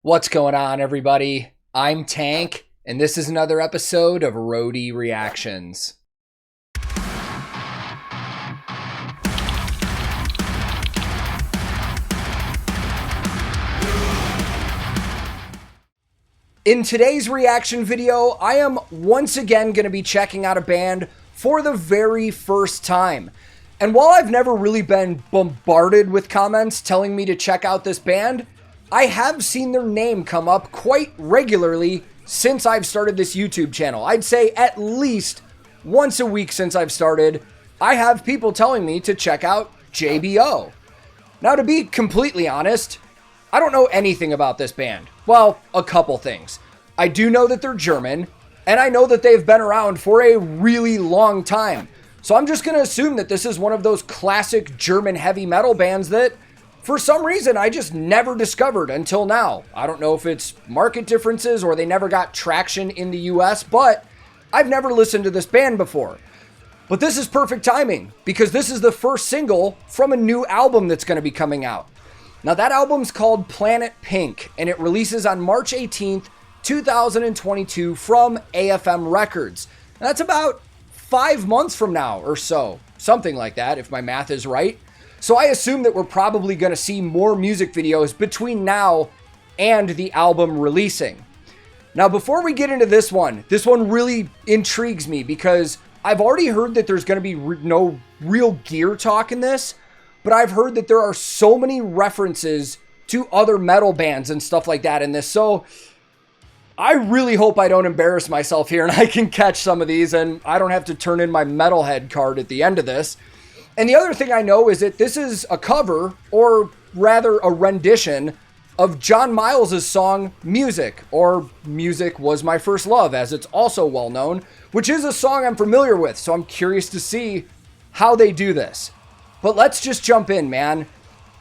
What's going on, everybody? I'm Tank, and this is another episode of Roadie Reactions. In today's reaction video, I am once again going to be checking out a band for the very first time. And while I've never really been bombarded with comments telling me to check out this band, I have seen their name come up quite regularly since I've started this YouTube channel. I'd say at least once a week since I've started, I have people telling me to check out J.B.O. Now, to be completely honest, I don't know anything about this band. Well, a couple things. I do know that they're German, and I know that they've been around for a really long time. So I'm just going to assume that this is one of those classic German heavy metal bands that for some reason I just never discovered until now. I don't know if it's market differences or they never got traction in the US, but I've never listened to this band before. But this is perfect timing because this is the first single from a new album that's going to be coming out. Now, that album's called Planet Pink, and it releases on March 18th, 2022 from AFM Records. And that's about 5 months from now or so, something like that, if my math is right. So I assume that we're probably going to see more music videos between now and the album releasing. Now, before we get into this one really intrigues me because I've already heard that there's going to be no real gear talk in this, but I've heard that there are so many references to other metal bands and stuff like that in this. So I really hope I don't embarrass myself here and I can catch some of these and I don't have to turn in my metalhead card at the end of this. And the other thing I know is that this is a cover, or rather a rendition, of John Miles' song Music, or Music Was My First Love, as it's also well known, which is a song I'm familiar with, so I'm curious to see how they do this. But let's just jump in, man.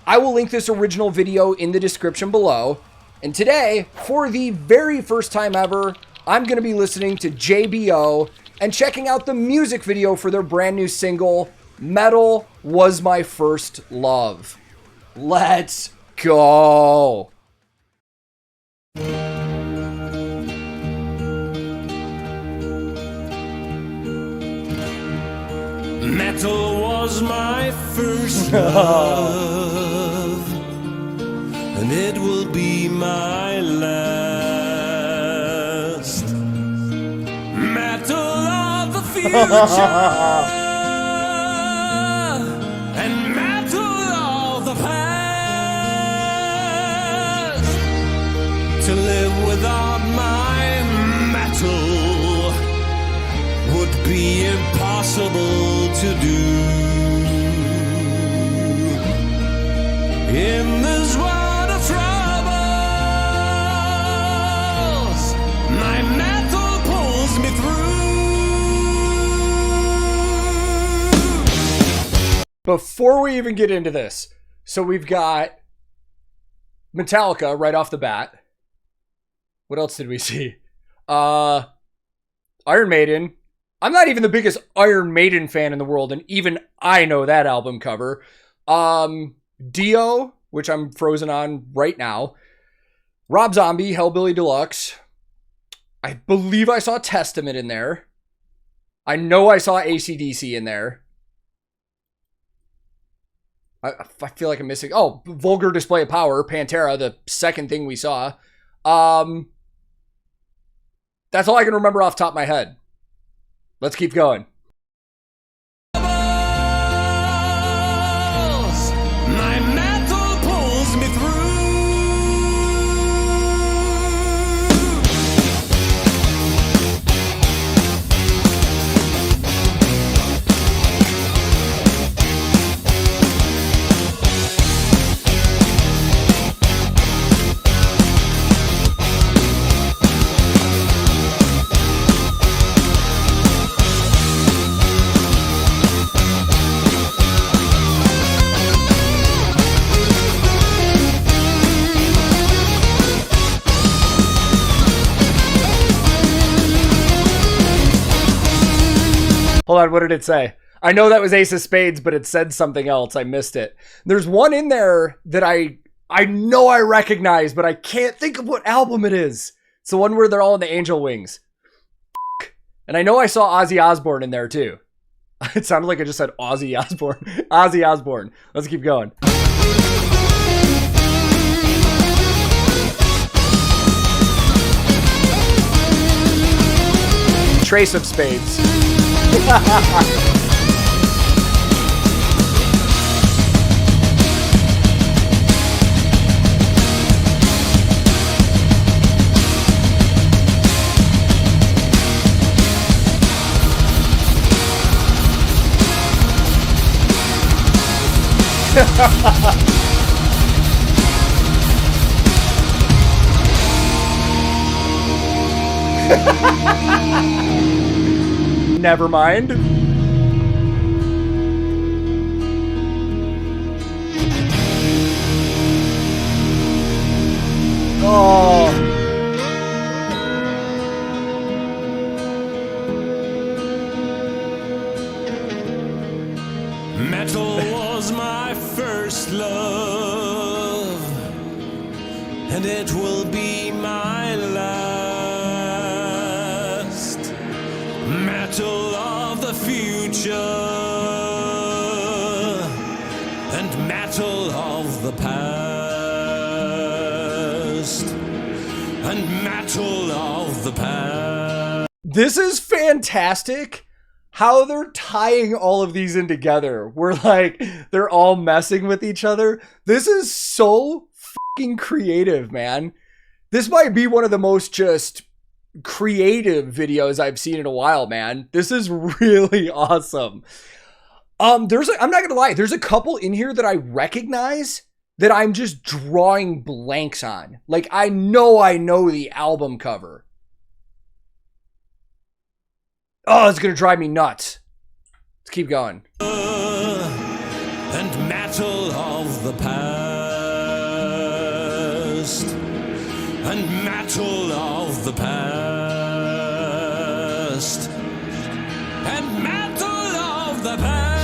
I will link this original video in the description below, and today, for the very first time ever, I'm going to be listening to J.B.O. and checking out the music video for their brand new single, Metal Was My First Love. Let's go. Metal was my first love, and it will be my last. Metal of the future. And metal of the past. To live without my metal would be impossible to do. In this world of troubles, my metal pulls me through. Before we even get into this, so we've got Metallica right off the bat. What else did we see? Iron Maiden. I'm not even the biggest Iron Maiden fan in the world, and even I know that album cover. Dio, which I'm frozen on right now. Rob Zombie, Hellbilly Deluxe. I believe I saw Testament in there. I know I saw AC/DC in there. I feel like I'm missing. Oh, Vulgar Display of Power, Pantera, the second thing we saw. That's all I can remember off the top of my head. Let's keep going. My metal pulls me through. Hold on, what did it say? I know that was Ace of Spades, but it said something else. I missed it. There's one in there that I I know I recognize, but I can't think of what album it is. It's the one where they're all in the angel wings. And I know I saw Ozzy Osbourne in there too. It sounded like I just said Ozzy Osbourne. Ozzy Osbourne. Let's keep going. Trace of Spades. Never mind. Oh. Metal was my first love, and it will be my last. Metal of the future, and metal of the past, and metal of the past. This is fantastic. How they're tying all of these in together. We're like, they're all messing with each other. This is so fucking creative, man. This might be one of the most just creative videos I've seen in a while, man. This is really awesome. I'm not gonna lie, there's a couple in here that I recognize that I'm just drawing blanks on. Like, I know the album cover. Oh, it's gonna drive me nuts. Let's keep going. And metal of the past, and metal of the past, and metal of the past.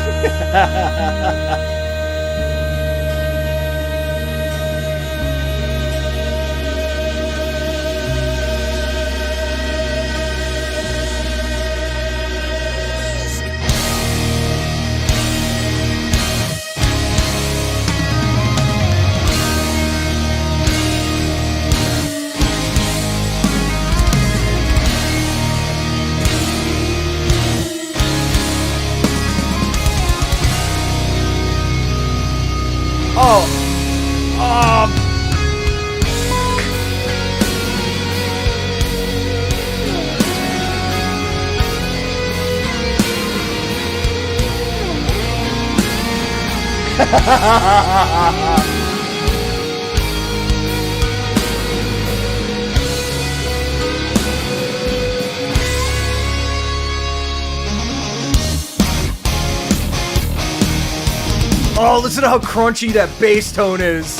Oh, listen to how crunchy that bass tone is.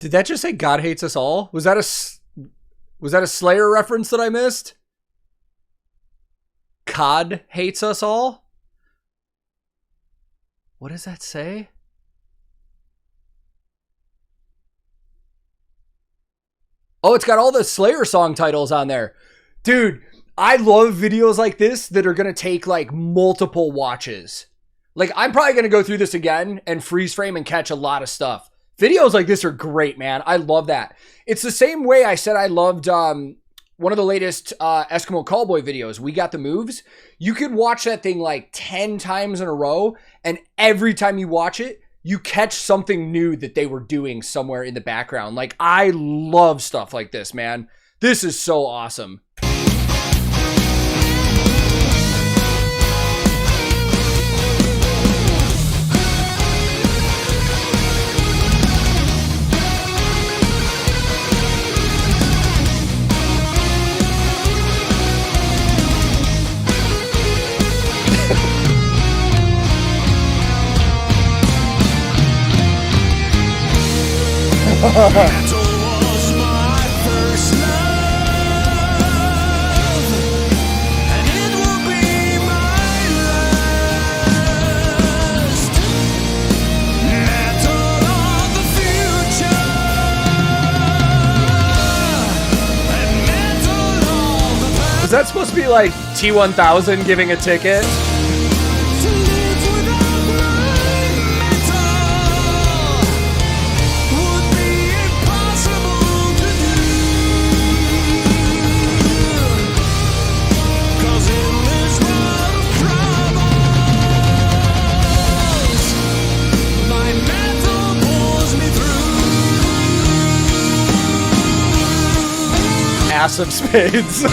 Did that just say God hates us all? Was that a Slayer reference that I missed? God hates us all? What does that say? Oh, it's got all the Slayer song titles on there. Dude, I love videos like this that are going to take like multiple watches. Like, I'm probably going to go through this again and freeze frame and catch a lot of stuff. Videos like this are great, man. I love that. It's the same way I said I loved one of the latest Eskimo Callboy videos, We Got the Moves. You could watch that thing like 10 times in a row, and every time you watch it, you catch something new that they were doing somewhere in the background. Like, I love stuff like this, man. This is so awesome. Metal was my first love, and it will be my last. Metal of the future, and metal of the past. Was that supposed to be like T-1000 giving a ticket? To live without my metal would be impossible to do. 'Cause in this world of troubles, my metal pulls me through. Ass of spades.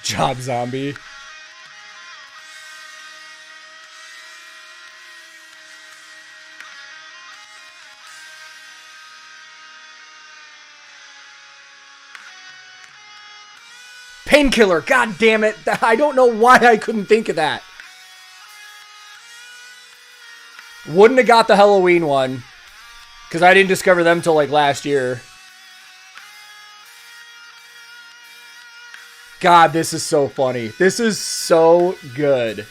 Job zombie. Painkiller, god damn it. I don't know why I couldn't think of that. Wouldn't have got the Halloween one, because I didn't discover them till like last year. God, this is so funny. This is so good.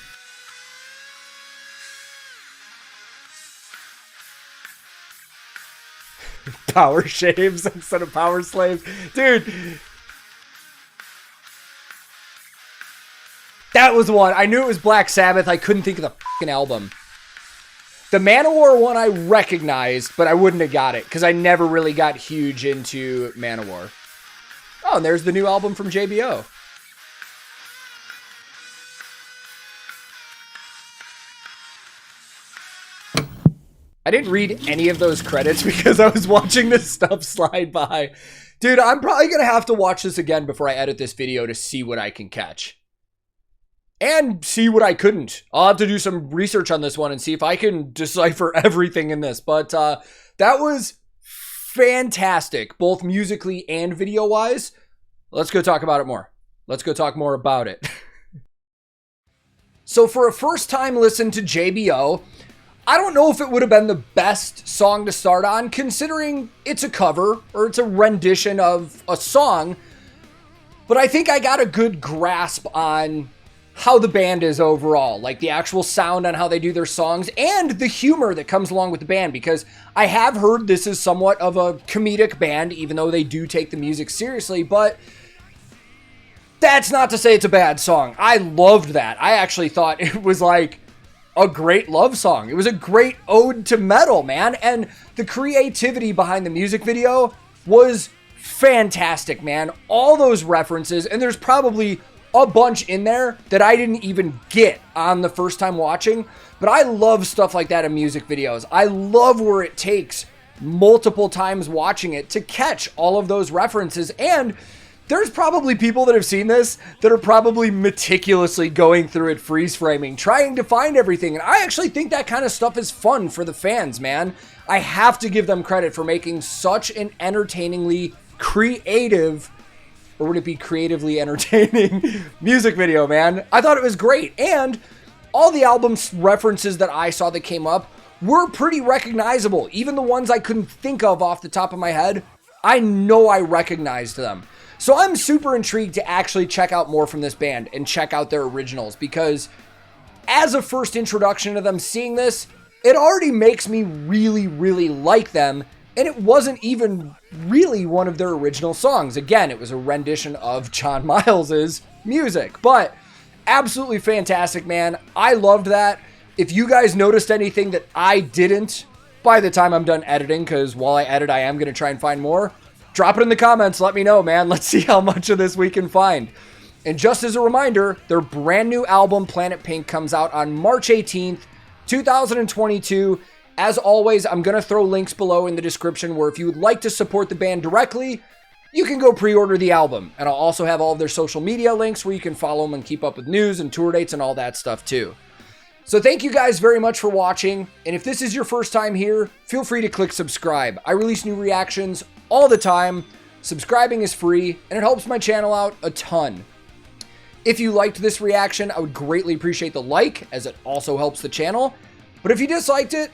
Power shaves instead of power slaves. Dude. That was the one. I knew it was Black Sabbath. I couldn't think of the fucking album. The Nanowar one I recognized, but I wouldn't have got it because I never really got huge into Nanowar. Oh, and there's the new album from J.B.O. I didn't read any of those credits because I was watching this stuff slide by. Dude, I'm probably going to have to watch this again before I edit this video to see what I can catch. And see what I couldn't. I'll have to do some research on this one and see if I can decipher everything in this. But that was fantastic, both musically and video-wise. Let's go talk about it more. Let's go talk more about it. So for a first-time listen to J.B.O., I don't know if it would have been the best song to start on, considering it's a cover, or it's a rendition of a song. But I think I got a good grasp on how the band is overall, like the actual sound on how they do their songs and the humor that comes along with the band, because I have heard this is somewhat of a comedic band, even though they do take the music seriously, but that's not to say it's a bad song. I loved that. I actually thought it was like a great love song. It was a great ode to metal, man, and the creativity behind the music video was fantastic, man. All those references, and there's probably a bunch in there that I didn't even get on the first time watching, but I love stuff like that in music videos. I love where it takes multiple times watching it to catch all of those references, and there's probably people that have seen this that are probably meticulously going through it, freeze framing, trying to find everything, and I actually think that kind of stuff is fun for the fans, man. I have to give them credit for making such an entertainingly creative, or would it be creatively entertaining, music video, man. I thought it was great. And all the album references that I saw that came up were pretty recognizable. Even the ones I couldn't think of off the top of my head, I know I recognized them. So I'm super intrigued to actually check out more from this band and check out their originals, because as a first introduction to them, seeing this, it already makes me really, really like them. And it wasn't even really one of their original songs. Again, it was a rendition of John Miles's music, but absolutely fantastic, man. I loved that. If you guys noticed anything that I didn't by the time I'm done editing, because while I edit, I am going to try and find more, drop it in the comments. Let me know, man. Let's see how much of this we can find. And just as a reminder, their brand new album, Planet Pink, comes out on March 18th, 2022. As always, I'm going to throw links below in the description where if you would like to support the band directly, you can go pre-order the album. And I'll also have all of their social media links where you can follow them and keep up with news and tour dates and all that stuff too. So thank you guys very much for watching. And if this is your first time here, feel free to click subscribe. I release new reactions all the time. Subscribing is free and it helps my channel out a ton. If you liked this reaction, I would greatly appreciate the like, as it also helps the channel. But if you disliked it,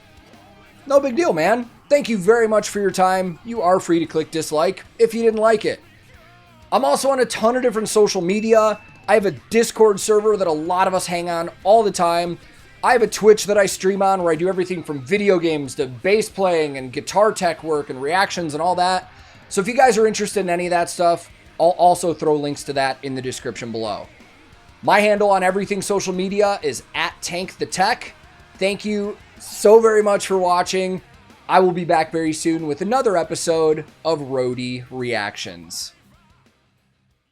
no big deal, man. Thank you very much for your time. You are free to click dislike if you didn't like it. I'm also on a ton of different social media. I have a Discord server that a lot of us hang on all the time. I have a Twitch that I stream on where I do everything from video games to bass playing and guitar tech work and reactions and all that. So if you guys are interested in any of that stuff, I'll also throw links to that in the description below. My handle on everything social media is @TankTheTech. Thank you so very much for watching. I will be back very soon with another episode of Roadie Reactions.